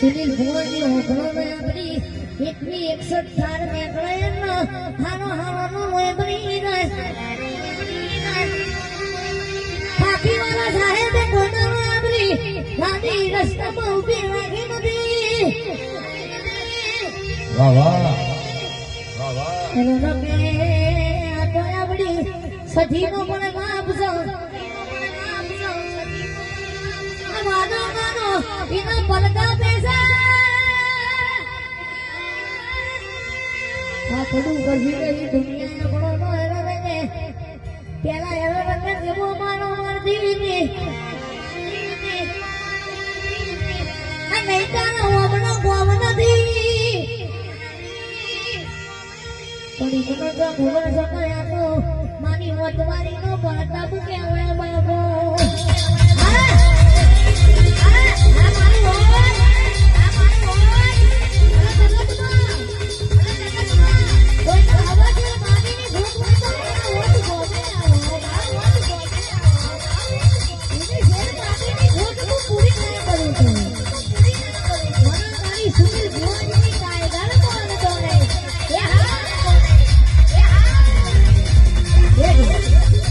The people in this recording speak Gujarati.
સુનિલ ભુવનજી હોકળો ને આપણી એકવી 61 થાર મેકળે નો હારો હારો નો મોયબરી ને પાકી વાળા સાહેબ કોના આપણી ગાડી રસ્તામાં ઊભી રાખી નથી વાહ વાહ વાહ વાહ એનો નકે આ તો આપણી સધીનો પણ બાપ છો આ વાદો માનો એના પલકા પેસા આ થોડું કરવી ગઈ દુનિયાનો ઘણો નો હેરો રહે પેલા હેરો રહે જેવો માનો મરજી ને આ નહીં તારો હોમનો ગોમ નથી થોડી મને તો ભૂગર સકાયા તો માની વતવારી નો પ્રતાપ કહેવાય બાબો